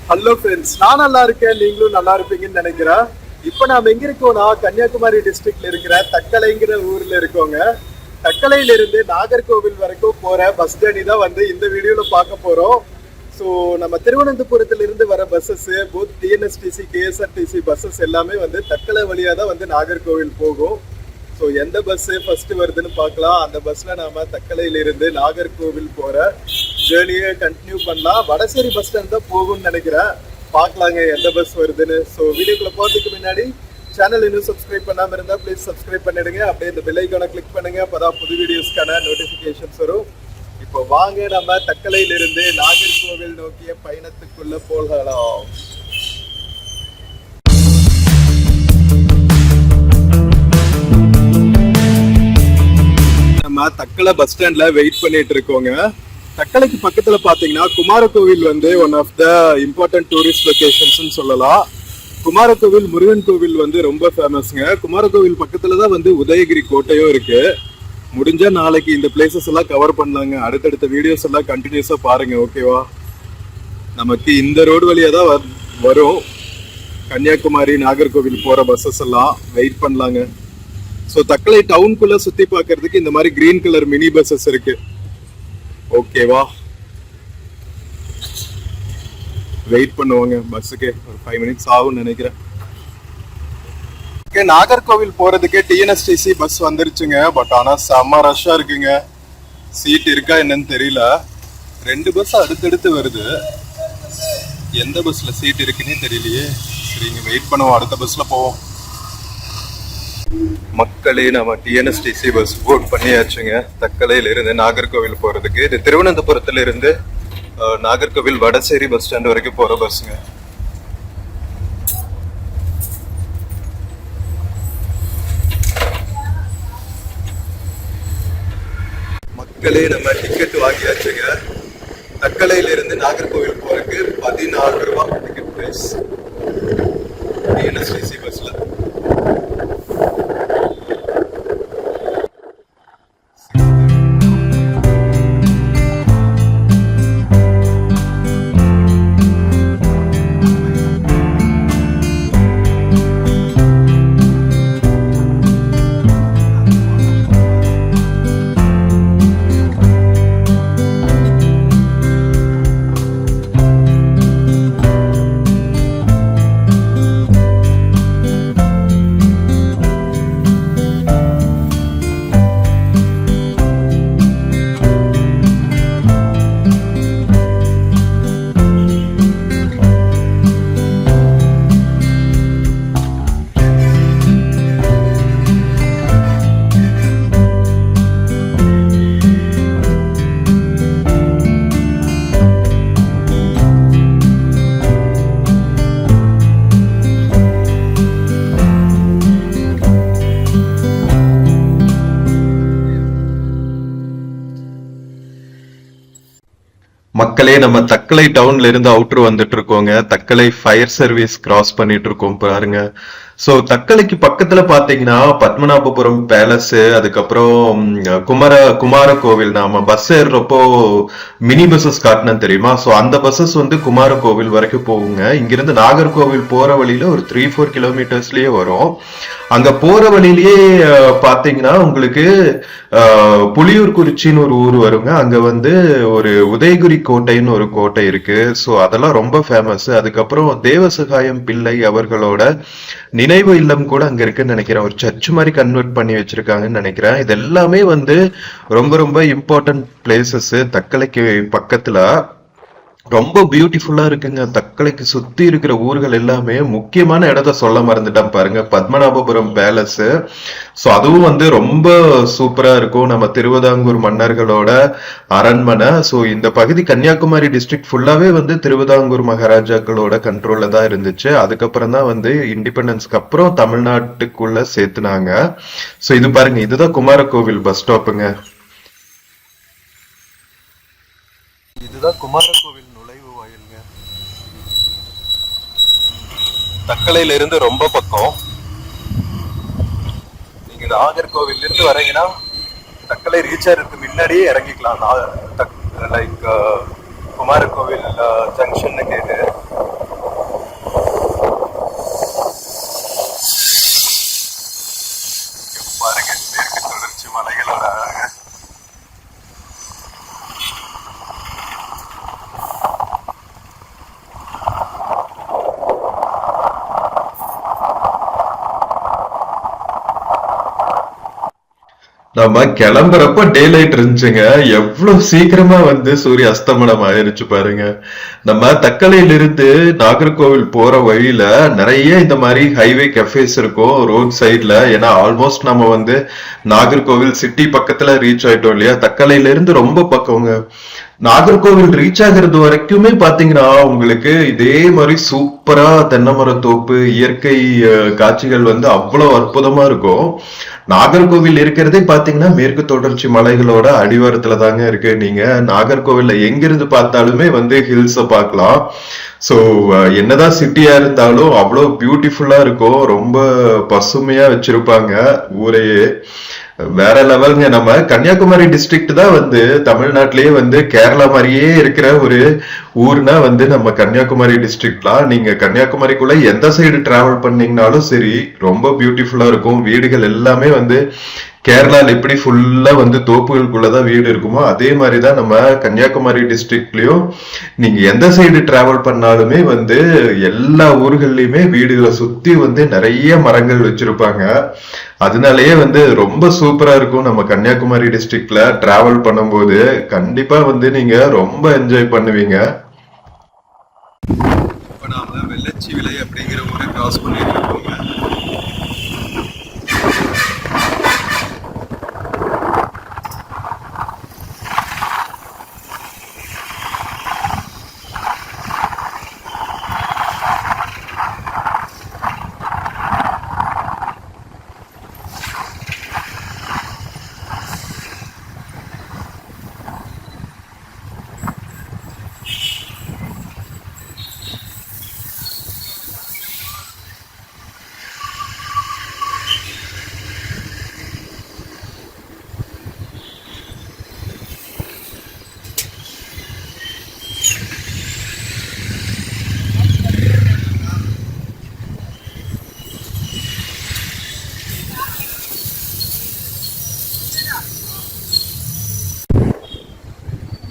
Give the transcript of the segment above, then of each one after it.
Hello friends, நான் நல்லா இருக்கேன், நீங்களும் நல்லா இருப்பீங்கன்னு நினைக்கிறேன். இப்போ நாம எங்க இருக்கோம்னா கன்னியாகுமரி டிஸ்ட்ரிக்ட்ல இருக்கிற தக்கலைங்கிற ஊர்ல இருக்கோங்க. தக்கலையில இருந்து நாகர்கோவில் வரைக்கும் போற பஸ் ஜர்னி தான் வந்து இந்த வீடியோல பார்க்க போறோம். ஸோ நம்ம திருவனந்தபுரத்துல இருந்து வர buses both TNSTC KSRTC buses எல்லாமே வந்து தக்கலை வழியா தான் வந்து நாகர்கோவில் போகும். ஸோ எந்த பஸ் ஃபர்ஸ்ட் வருதுன்னு பார்க்கலாம். அந்த பஸ்ல நாம தக்கலையில இருந்து நாகர்கோவில் போற ஜேர்னியை கண்டினியூ பண்ணலாம். வடசேரி பஸ் ஸ்டாண்ட் தான் போகும்னு நினைக்கிறேன். பார்க்கலாங்க எந்த பஸ் வருதுன்னு. ஸோ வீடியோக்குள்ள போகிறதுக்கு முன்னாடி சேனல் இன்னும் சப்ஸ்கிரைப் பண்ணாமல் இருந்தால் ப்ளீஸ் சப்ஸ்கிரைப் பண்ணிடுங்க. அப்படியே இந்த பெல் ஐகானை கிளிக் பண்ணுங்க. அப்போதான் புது வீடியோஸ்க்கான நோட்டிஃபிகேஷன்ஸ் வரும். இப்போ வாங்க நம்ம தக்கலையிலிருந்து நாகர்கோவில் நோக்கிய பயணத்துக்குள்ள போகலாம். நம்ம தக்கலை பஸ் ஸ்டாண்ட்ல வெயிட் பண்ணிட்டு இருக்கோங்க. தக்கலைக்கு பக்கத்துல பாத்தீங்கன்னா குமாரகோவில் வந்து one of the important tourist locations சொல்லலாம். குமாரகோவில் முருகன் கோவில் வந்து ரொம்ப ஃபேமஸ்ங்க. குமாரகோவில் பக்கத்துல தான் வந்து உதயகிரி கோட்டையும் இருக்கு. முடிஞ்சா நாளைக்கு இந்த பிளேசஸ் எல்லாம் கவர் பண்ணலாங்க. அடுத்தடுத்த வீடியோஸ் எல்லாம் கண்டினியூஸா பாருங்க, ஓகேவா? நமக்கு இந்த ரோடு வழியா தான் வரும். கன்னியாகுமரி நாகர்கோவில் போற பஸ்ஸஸ் எல்லாம் வெயிட் பண்ணலாங்க. ஸோ தக்கலை டவுனுக்குள்ள சுத்தி பார்க்கறதுக்கு இந்த மாதிரி கிரீன் கலர் மினி பஸ்ஸஸ் இருக்கு, ஓகேவா? வெயிட் பண்ணுவாங்க பஸ்ஸுக்கு. ஒரு 5 மினிட்ஸ் ஆகும்னு நினைக்கிறேன். நாகர்கோவில் போறதுக்கு டிஎன்எஸ்டிசி பஸ் வந்துருச்சுங்க. பட் ஆனா செம்ம ரஷ்ஷா இருக்குங்க. சீட் இருக்கா என்னன்னு தெரியல. 2 பஸ் அடுத்தடுத்து வருது. எந்த பஸ்ல சீட் இருக்குன்னு தெரியலையே. சரிங்க, வெயிட் பண்ணுவோம், அடுத்த பஸ்ல போவோம். மக்களே, நம்ம டிஎன்எஸ்டிசி பஸ் போர்ட் பண்ணியாச்சுங்க. தக்கலையில இருந்து நாகர்கோவில் போறதுக்கு. இது திருவனந்தபுரத்துல இருந்து நாகர்கோவில் வடசேரி பஸ் ஸ்டாண்ட் வரைக்கும் போற பஸ்ஸுங்க. மக்களே, நம்ம டிக்கெட் வாங்கியாச்சுங்க. தக்கலையில இருந்து நாகர்கோவில் போறதுக்கு 14 ரூபாய் டிக்கெட் பிரைஸ் டிஎன்எஸ்டிசி பஸ்ல. மக்களே, நம்ம தக்கலை டவுன்ல இருந்து அவுட்டர் வந்துட்டு இருக்கோங்க. தக்கலை ஃபயர் சர்வீஸ் கிராஸ் பண்ணிட்டு இருக்கோம் பாருங்க. சோ தக்கலைக்கு பக்கத்துல பாத்தீங்கன்னா பத்மநாபபுரம் பேலஸ், அதுக்கப்புறம் குமார கோவில். நாம பஸ் ஏறுறப்போ மினி பஸ்ஸஸ் காட்டினு தெரியுமா? சோ அந்த பஸ்ஸஸ் வந்து குமார கோவில் வரைக்கும் போகுங்க. இங்கிருந்து நாகர்கோவில் போற வழியில ஒரு 3-4 கிலோமீட்டர்ஸ்லயே வரும். அங்க போற வழியிலேயே பாத்தீங்கன்னா உங்களுக்கு புலியூர் குறிச்சின்னு ஒரு ஊர் வருங்க. அங்க வந்து ஒரு உதயகிரி கோட்டைன்னு ஒரு கோட்டை இருக்கு. சோ அதெல்லாம் ரொம்ப ஃபேமஸ். அதுக்கப்புறம் தேவசகாயம் பிள்ளை அவர்களோட நினைவு இல்லம் கூட அங்க இருக்குன்னு நினைக்கிறேன். ஒரு சர்ச் மாதிரி கன்வெர்ட் பண்ணி வச்சிருக்காங்கன்னு நினைக்கிறேன். இது எல்லாமே வந்து ரொம்ப ரொம்ப இம்பார்ட்டன்ட் பிளேசஸ். தக்கலைக்கு பக்கத்துல ரொம்ப பியூட்டிஃபுல்லா இருக்குங்க. தக்கலைக்கு சுத்தி இருக்கிற ஊர்கள் எல்லாமே. முக்கியமான இடத்த சொல்ல மறந்துட்டான் பாருங்க, பத்மநாபபுரம் பேலஸ். சோ அதுவும் வந்து ரொம்ப சூப்பரா இருக்கும். நம்ம திருவிதாங்கூர் மன்னர்களோட அரண்மனை. சோ இந்த பகுதி கன்னியாகுமரி டிஸ்ட்ரிக்ட் ஃபுல்லாவே வந்து திருவிதாங்கூர் மகாராஜாக்களோட கண்ட்ரோல்ல தான் இருந்துச்சு. அதுக்கப்புறம் தான் வந்து இண்டிபெண்டன்ஸ்க்கு அப்புறம் தமிழ்நாட்டுக்குள்ள சேர்த்துனாங்க. சோ இது பாருங்க, இதுதான் குமாரகோவில் பஸ் ஸ்டாப்புங்க. இதுதான் குமாரகோவில் நுழைவு வாயிலுங்க. தக்கலையில இருந்து ரொம்ப பக்கம். நீங்க நாகர்கோவில் இருந்து வரீங்கன்னா தக்கலை ரீச் ஆகிறதுக்கு முன்னாடியே இறங்கிக்கலாம். லைக் குமாரகோவில் ஜங்ஷன் கேட்டு நம்ம கிளம்புறப்ப டே லைட் இருந்துச்சுங்க. எவ்வளவு சீக்கிரமா வந்து சூரிய அஸ்தமனம் ஆயிருச்சு பாருங்க. நம்ம தக்கலையில இருந்து நாகர்கோவில் போற வழியில நிறைய இந்த மாதிரி ஹைவே கஃபேஸ் இருக்கும் ரோட் சைட்ல. ஏன்னா ஆல்மோஸ்ட் நம்ம வந்து நாகர்கோவில் சிட்டி பக்கத்துல ரீச் ஆயிட்டோம் இல்லையா. தக்கலையில இருந்து ரொம்ப பக்கங்க. நாகர்கோவில் ரீச் ஆகிறது வரைக்குமே பாத்தீங்கன்னா உங்களுக்கு இதே மாதிரி சூப்பரா தென்னை தோப்பு இயற்கை காட்சிகள் வந்து அவ்வளவு அற்புதமா இருக்கும். நாகர்கோவில் இருக்கிறதே பாத்தீங்கன்னா மேற்கு தொடர்ச்சி மலைகளோட அடிவாரத்துல தாங்க இருக்கு. நீங்க நாகர்கோவில்ல எங்கிருந்து பார்த்தாலுமே வந்து ஹில்ஸ பார்க்கலாம். சோ என்னதான் சிட்டியா இருந்தாலும் அவ்வளவு பியூட்டிஃபுல்லா இருக்கும். ரொம்ப பசுமையா வச்சிருப்பாங்க ஊரையே. வேற லெவலுங்க. நம்ம கன்னியாகுமரி டிஸ்ட்ரிக்ட் தான் வந்து தமிழ்நாட்டிலேயே வந்து கேரளா மாதிரியே இருக்கிற ஒரு ஊர்னா வந்து நம்ம கன்னியாகுமரி டிஸ்ட்ரிக்ட்லாம். நீங்க கன்னியாகுமரிக்குள்ள எந்த சைடு டிராவல் பண்ணீங்கனாலும் சரி ரொம்ப பியூட்டிஃபுல்லா இருக்கும். வீடுகள் எல்லாமே வந்து கேரளால எப்படி ஃபுல்லா வந்து தோப்புகளுக்குள்ளதான் வீடு இருக்குமோ அதே மாதிரிதான் நம்ம கன்னியாகுமரி டிஸ்ட்ரிக்ட்லயும் நீங்க எந்த சைடு டிராவல் பண்ணாலுமே வந்து எல்லா ஊர்கள்லயுமே வீடுகளை சுத்தி வந்து நிறைய மரங்கள் வச்சிருப்பாங்க. அதனாலயே வந்து ரொம்ப சூப்பரா இருக்கும். நம்ம கன்னியாகுமரி டிஸ்ட்ரிக்ட்ல டிராவல் பண்ணும்போது கண்டிப்பா வந்து நீங்க ரொம்ப என்ஜாய் பண்ணுவீங்க. இப்ப நாம வெள்ளச்சி விலை அப்படிங்கிற ஊரை கிராஸ் பண்ணிட்டு இருக்கோங்க.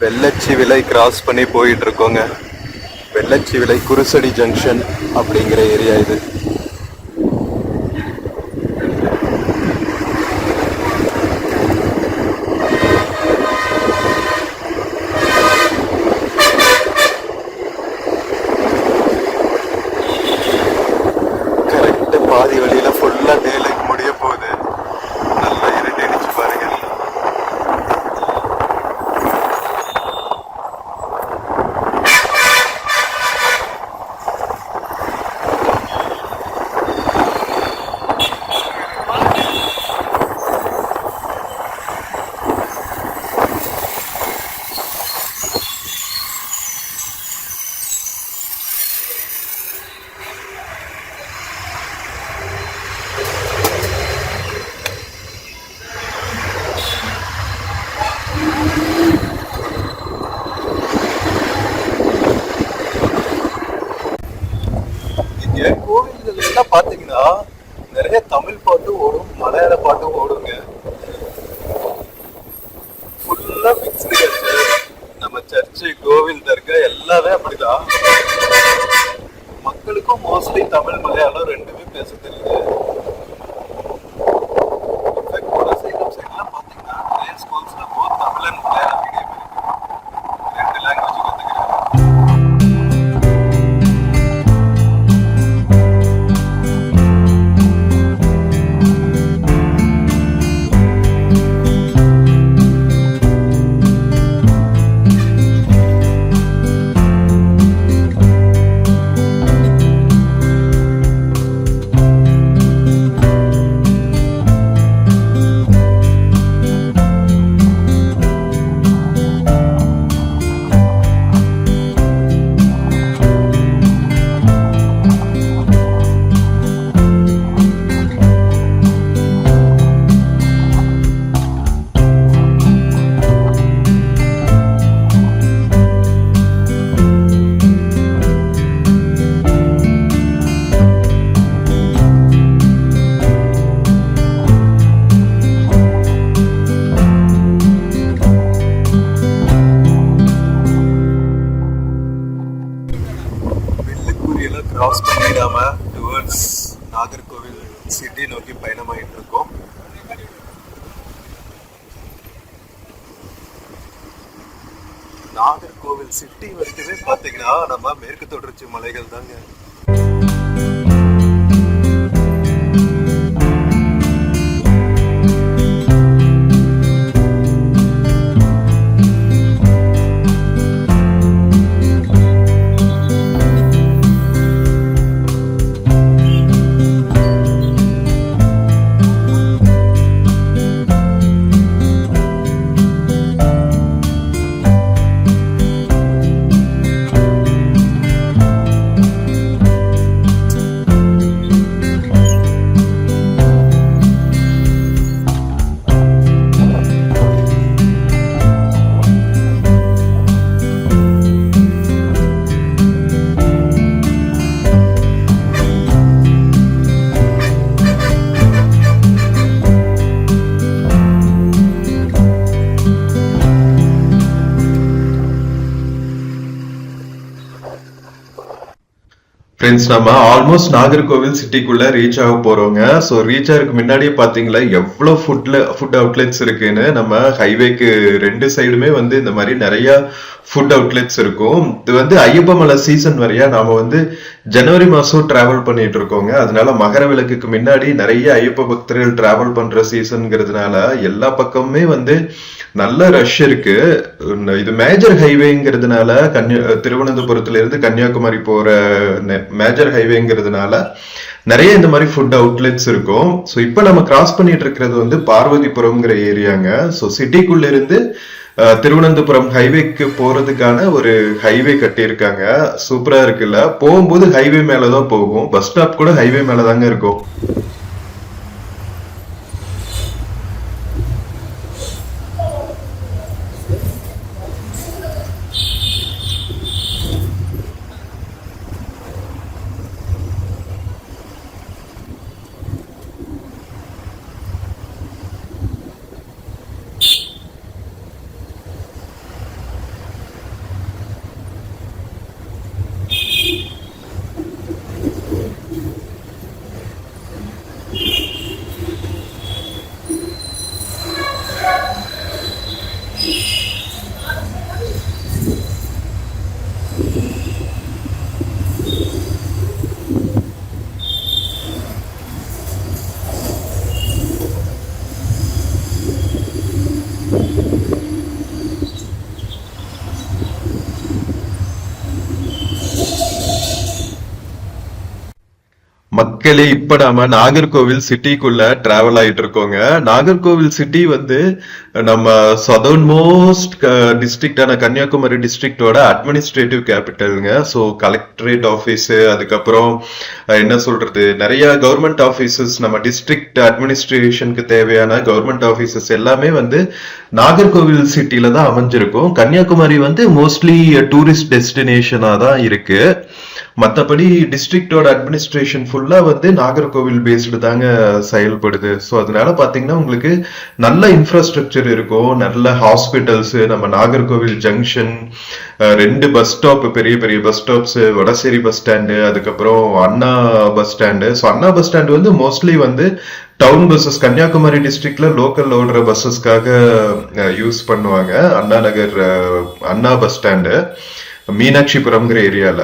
வெள்ளச்சி விலை கிராஸ் பண்ணி போயிட்டு இருக்கோங்க. வெள்ளச்சி விலை குருசடி ஜங்ஷன் அப்படிங்கிற ஏரியா இது. கரெக்ட் பாதி வழியில ஃபுல்லா டே லைட் முடிய போகுது. நல்லா இருட்டிடுச்சு பாருங்க. இங்க கோவில்கள் எல்லாம் பாத்தீங்கன்னா நிறைய தமிழ் பாட்டு ஓடும், மலையாள பாட்டும் ஓடுங்க. ஃபுல்லா மிக்ஸ்டு கல்ச்சர். நம்ம சர்ச்சு கோவில் தர்கா எல்லாமே அப்படிதான். மக்களுக்கும் மோஸ்ட்லி தமிழ் மலையாளம் ரெண்டுமே பேச தெரியுது. இன்ஃபேக்ட் குலசேகரம் சைட்லாம் பாத்தீங்கன்னா நிறைய ஸ்கூல்ஸ்ல both Tamil and Malayalam medium இருக்கு. ரெண்டு லாங்குவேஜ் கத்துக்கிறேன். கிராஸ் பண்ணி நாம டுவர்ட்ஸ் நாகர்கோவில் சிட்டி நோக்கி பயணமாயிட்டு இருக்கோம். நாகர்கோவில் சிட்டி வரைக்குமே பாத்தீங்கன்னா நம்ம மேற்கு தொடர்ச்சி மலைகள் தாங்க. ஃப்ரெண்ட்ஸ், நம்ம ஆல்மோஸ்ட் நாகர்கோவில் சிட்டிக்குள்ள ரீச் ஆக போறோங்க. ஸோ ரீச் ஆகிறதுக்கு முன்னாடியே பாத்தீங்களா எவ்வளவு ஃபுட் அவுட்லெட்ஸ் இருக்குன்னு. நம்ம ஹைவேக்கு 2 சைடுமே இந்த மாதிரி நிறைய ஃபுட் அவுட்லெட்ஸ் இருக்கும். இது ஐயப்ப மலை சீசன் வரையா நாம ஜனவரி மாசம் டிராவல் பண்ணிட்டு இருக்கோங்க. அதனால மகர விளக்குக்கு முன்னாடி நிறைய ஐயப்ப பக்தர்கள் டிராவல் பண்ற சீசன்ங்கிறதுனால எல்லா பக்கமுமே நல்ல ரஷ் இருக்கு. இது மேஜர் ஹைவேங்கிறதுனால திருவனந்தபுரத்துல இருந்து கன்னியாகுமரி போற மேஜர் ஹைவேங்கிறதுனால நிறைய இந்த மாதிரி ஃபுட் அவுட்லெட்ஸ் இருக்கும். ஸோ இப்போ நம்ம கிராஸ் பண்ணிட்டு இருக்கிறது பார்வதிபுரம்ங்கிற ஏரியாங்க. ஸோ சிட்டிக்குள்ள இருந்து திருவனந்தபுரம் ஹைவேக்கு போறதுக்கான ஒரு ஹைவே கட்டியிருக்காங்க. சூப்பரா இருக்குல்ல. போகும்போது ஹைவே மேலதான் போகும். பஸ் ஸ்டாப் கூட ஹைவே மேலதாங்க இருக்கும். மக்களே, இப்ப நாம நாகர்கோவில் சிட்டிக்குள்ள டிராவல் ஆயிட்டு இருக்கோங்க. நாகர்கோவில் சிட்டி நம்ம சதர்ன் மோஸ்ட் டிஸ்ட்ரிக்டான கன்னியாகுமரி டிஸ்ட்ரிக்டோட அட்மினிஸ்ட்ரேட்டிவ் கேபிட்டலுங்க. ஸோ கலெக்டரேட் ஆஃபீஸ், அதுக்கப்புறம் என்ன சொல்றது, நிறைய கவர்மெண்ட் ஆஃபீஸஸ், நம்ம டிஸ்ட்ரிக்ட் அட்மினிஸ்ட்ரேஷனுக்கு தேவையான கவர்மெண்ட் ஆஃபீஸஸ் எல்லாமே நாகர்கோவில் சிட்டில தான் அமைஞ்சிருக்கும். கன்னியாகுமரி மோஸ்ட்லி டூரிஸ்ட் டெஸ்டினேஷனா தான் இருக்கு. மற்றபடி டிஸ்ட்ரிக்டோட அட்மினிஸ்ட்ரேஷன் ஃபுல்லா நாகர்கோவில் பேஸ்டு தாங்க செயல்படுது. ஸோ அதனால பாத்தீங்கன்னா உங்களுக்கு நல்ல இன்ஃப்ராஸ்ட்ரக்சர் இருக்கும், நல்ல ஹாஸ்பிட்டல்ஸ். நம்ம நாகர்கோவில் ஜங்ஷன் 2 பஸ் ஸ்டாப், பெரிய பெரிய bus stops, Vadasery bus stand, அதுக்கப்புறம் Anna bus stand. So Anna bus stand mostly town buses, Kanyakumari டிஸ்ட்ரிக்ட்ல லோக்கல் ஓடுற பஸ்ஸஸ்க்காக யூஸ் பண்ணுவாங்க. அண்ணா நகர் அண்ணா பஸ் ஸ்டாண்டு மீனாட்சிபுரம்ங்கிற ஏரியால.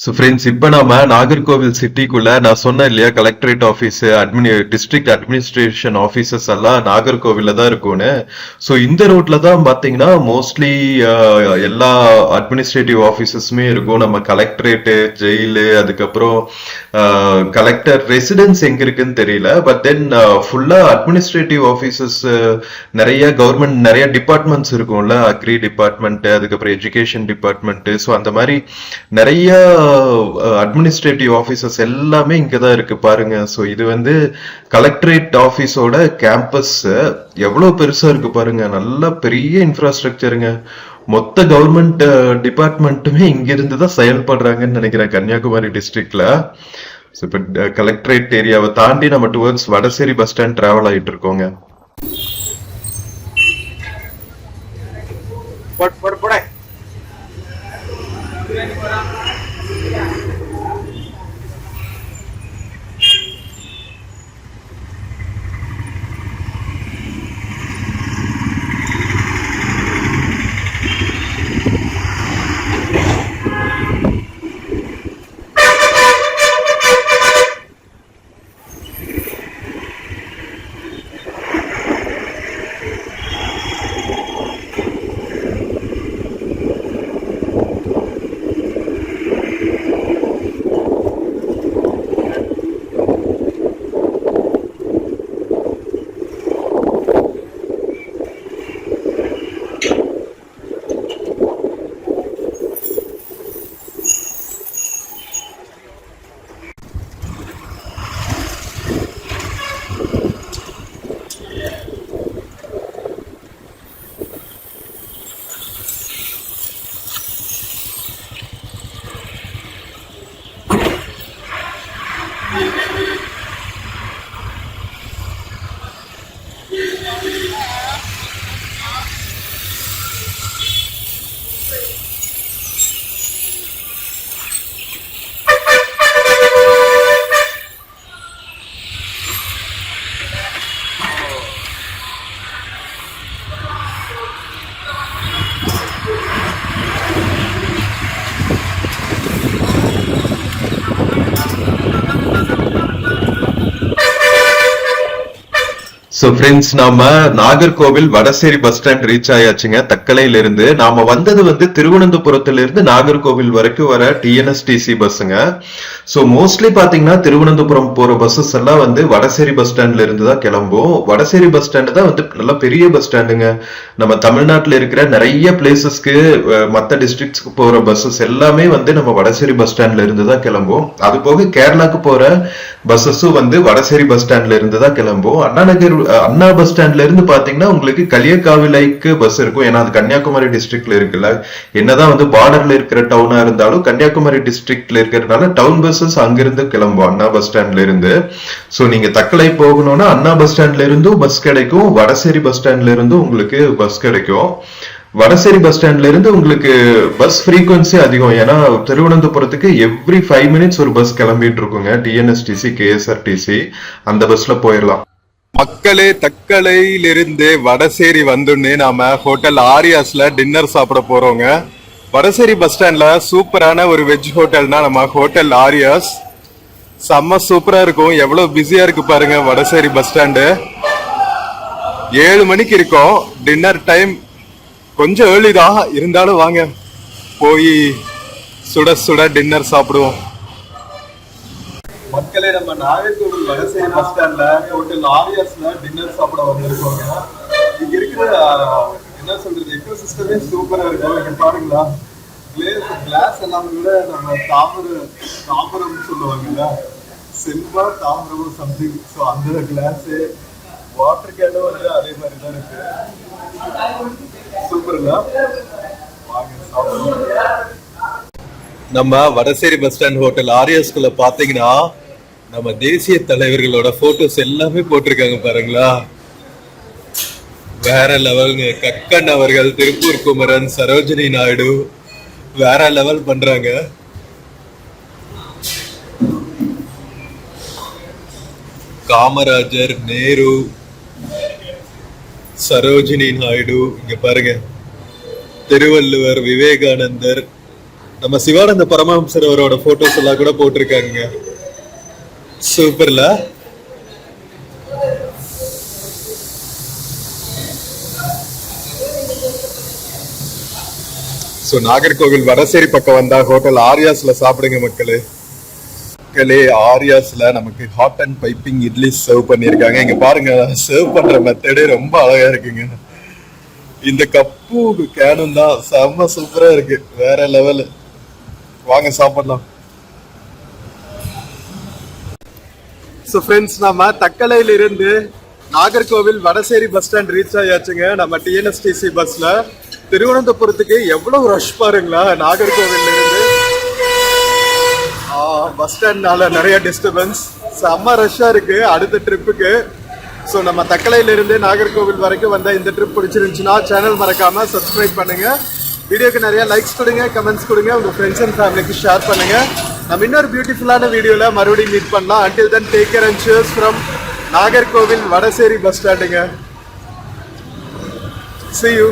ஸோ ஃப்ரெண்ட்ஸ், இப்போ நாம நாகர்கோவில் சிட்டிக்குள்ள நான் சொன்னேன் இல்லையா, collectorate office, district administration offices எல்லாம் நாகர்கோவில்ல தான் இருக்கும்னு. ஸோ இந்த ரோட்ல தான் பாத்தீங்கன்னா மோஸ்ட்லி எல்லா அட்மினிஸ்ட்ரேட்டிவ் ஆஃபீஸஸுமே இருக்கும். நம்ம கலெக்டரேட்டு, ஜெயிலு, அதுக்கப்புறம் கலெக்டர் ரெசிடென்ஸ் எங்க இருக்குன்னு தெரியல. பட் தென் ஃபுல்லா அட்மினிஸ்ட்ரேட்டிவ் ஆஃபீஸஸ், நிறைய கவர்மெண்ட் நிறைய டிபார்ட்மெண்ட்ஸ் இருக்கும்ல, அக்ரி டிபார்ட்மெண்ட், அதுக்கப்புறம் எஜுகேஷன் டிபார்ட்மெண்ட். ஸோ அந்த மாதிரி நிறைய அட்மினிஸ்ட்ரேட்டிவ் ஆபீசஸ் எல்லாமே இங்கதான் இருக்கு பாருங்க. ஸோ இது வந்து கலெக்டரேட் ஆபீஸோட கேம்பஸ். எவ்வளவு பெருசா இருக்கு பாருங்க, நல்ல பெரிய இன்ஃப்ராஸ்ட்ரக்சருங்க. மொத்த கவர்மெண்ட் டிபார்ட்மெண்ட்டுமே இங்க இருந்து தான் செயல்படுறாங்கன்னு நினைக்கிறேன் கன்னியாகுமரி டிஸ்ட்ரிக்ட்ல. இப்ப கலெக்டரேட் ஏரியாவை தாண்டி நம்ம towards Vadasery bus stand travel ஆயிட்டு இருக்கோங்க. சோ ஃப்ரெண்ட்ஸ், நாம Nagercoil Vadasery bus stand reach ஆயாச்சுங்க. தக்கலையில இருந்து நாம வந்தது வந்து திருவனந்தபுரத்துல இருந்து நாகர்கோவில் வரைக்கும் வர டிஎன்எஸ்டிசி பஸ்ஸுங்க. சோ மோஸ்ட்லி பாத்தீங்கன்னா திருவனந்தபுரம் போற பஸ்ஸஸ் எல்லாம் வந்து வடசேரி பஸ் ஸ்டாண்ட்ல இருந்து தான் கிளம்பும். வடசேரி பஸ் ஸ்டாண்ட் தான் வந்து நல்ல பெரிய பஸ் ஸ்டாண்டுங்க. நம்ம தமிழ்நாட்டுல இருக்கிற நிறைய பிளேசஸ்க்கு மத்த டிஸ்ட்ரிக்ட்ஸ்க்கு போற பஸ்ஸஸ் எல்லாமே வந்து நம்ம வடசேரி பஸ் ஸ்டாண்ட்ல இருந்து தான் கிளம்பும். அது போக கேரளாக்கு போற பஸ்ஸஸும் வந்து வடசேரி பஸ் ஸ்டாண்ட்ல இருந்து தான் கிளம்பும். அண்ணா பஸ் ஸ்டாண்ட்ல இருந்து பாத்தீங்கன்னா உங்களுக்கு களியக்காவிலைக்கு பஸ் இருக்கும். ஏன்னா அது கன்னியாகுமரி டிஸ்ட்ரிக்ட்ல இருக்குல்ல. என்னதான் வந்து பார்டர்ல இருக்கிற டவுனா இருந்தாலும் கன்னியாகுமரி டிஸ்ட்ரிக்ட்ல இருக்கிறதுனால டவுன் பஸ்ஸஸ் அங்கிருந்து கிளம்பும் அண்ணா பஸ் ஸ்டாண்ட்ல இருந்து. சோ நீங்க தக்கலை போகணும்னா அண்ணா பஸ் ஸ்டாண்ட்ல இருந்தும் பஸ் கிடைக்கும், வடசேரி பஸ் ஸ்டாண்ட்ல இருந்தும் உங்களுக்கு பஸ் கிடைக்கும். வடசேரி பஸ் ஸ்டாண்ட்ல இருந்து உங்களுக்கு பஸ் ஃப்ரீக்வன்சி அதிகம். ஏன்னா திருவனந்தபுரத்துக்கு எவ்ரி 5 minutes ஒரு பஸ் கிளம்பிட்டு இருக்குங்க. டிஎன்எஸ்டிசி, கேஎஸ்ஆர்டிசி, அந்த பஸ்ல போயிடலாம். மக்களே, தக்கலையிலிருந்து வடசேரி வந்துன்னு நாம ஹோட்டல் ஆரியாஸ்ல டின்னர் சாப்பிட போறோங்க. வடசேரி பஸ் ஸ்டாண்ட்ல சூப்பரான ஒரு வெஜ் ஹோட்டல்னா நம்ம ஹோட்டல் ஆரியாஸ். செம்ம சூப்பரா இருக்கும். எவ்வளவு பிஸியா இருக்கு பாருங்க வடசேரி பஸ் ஸ்டாண்டு. 7 மணிக்கு இருக்கும் டின்னர் டைம். கொஞ்சம் ஏர்லி தான் இருந்தாலும் வாங்க போய் சுட சுட டின்னர் சாப்பிடுவோம். மக்களே, நம்ம நாகர்கோவில் வடசேரி பஸ் ஸ்டாண்ட்ல ஹோட்டல் ஆரியாஸ்ல டின்னர் சாப்பிட வந்திருக்கோங்க. இங்க இருக்கிற என்ன சொல்றது எக்கோ சிஸ்டமே சூப்பரா இருக்கும். இங்க பாருங்களா, கிளாஸ் எல்லாமே விட நம்ம தாம்பரம் சொல்லுவாங்கல்ல, சில்வர் தாம்பரம் சம்திங். ஸோ அந்த கிளாஸ் வாட்டர் கேனும் வந்து அதே மாதிரி தான் இருக்கு. சூப்பருங்களா, வாங்க சாப்பிடுவோம். நம்ம வடசேரி பஸ் ஸ்டாண்ட் ஹோட்டல் ஆரியாஸ்குள்ள பாத்தீங்கன்னா நம்ம தேசிய தலைவர்களோட போட்டோஸ் எல்லாமே போட்டிருக்காங்க பாருங்களா. வேற லெவலுங்க. கக்கன் அவர்கள், திருப்பூர் குமரன், சரோஜினி நாயுடு வேற லெவல் பண்றாங்க. காமராஜர், நேரு, சரோஜினி நாயுடு, இங்க பாருங்க திருவள்ளுவர், விவேகானந்தர், நம்ம சிவானந்த பரமஹம்சர் அவரோட போட்டோஸ் எல்லாம் கூட போட்டிருக்காங்க. சூப்பர்ல. சோ நாகர்கோவில் வடசேரி பக்கம் வந்தா ஹோட்டல் ஆரியாஸ்ல சாப்பிடுங்க மக்களே. மக்களே, ஆரியாஸ்ல நமக்கு hot and piping idli serve பண்ணிருக்காங்க. இங்க பாருங்க, சர்வ் பண்ற மெத்தடே ரொம்ப அழகா இருக்குங்க. இந்த கப்பு கேனும் தான் செம்ம சூப்பரா இருக்கு, வேற லெவல். வாங்க சாப்பிடலாம். ஸோ ஃப்ரெண்ட்ஸ், நம்ம தக்கலையில இருந்து Nagercoil Vadasery bus stand reach ஆயாச்சுங்க. நம்ம டிஎன்எஸ்டிசி பஸ்ல திருவனந்தபுரத்துக்கு எவ்வளவு ரஷ் பாருங்களா. நாகர்கோவில்ல இருந்து பஸ் ஸ்டாண்ட்னால நிறைய டிஸ்டர்பன்ஸ், செம்ம ரஷ்ஷா இருக்கு அடுத்த ட்ரிப்புக்கு. ஸோ நம்ம தக்கலையில இருந்து நாகர்கோவில் வரைக்கும் வந்த இந்த ட்ரிப் பிடிச்சிருந்துச்சுன்னா சேனல் மறக்காம சப்ஸ்கிரைப் பண்ணுங்க. வீடியோக்கு நிறைய லைக்ஸ் கொடுங்க, கமெண்ட்ஸ் கொடுங்க, உங்க ஃப்ரெண்ட்ஸ் அண்ட் ஃபேமிலிக்கு ஷேர் பண்ணுங்க. நம்ம இன்னொரு பியூட்டிஃபுல்லான வீடியோல மறுபடியும் மீட் பண்ணலாம். until then take care and cheers from Nagercoil Vadasery bus ஸ்டாண்டுங்க. see you.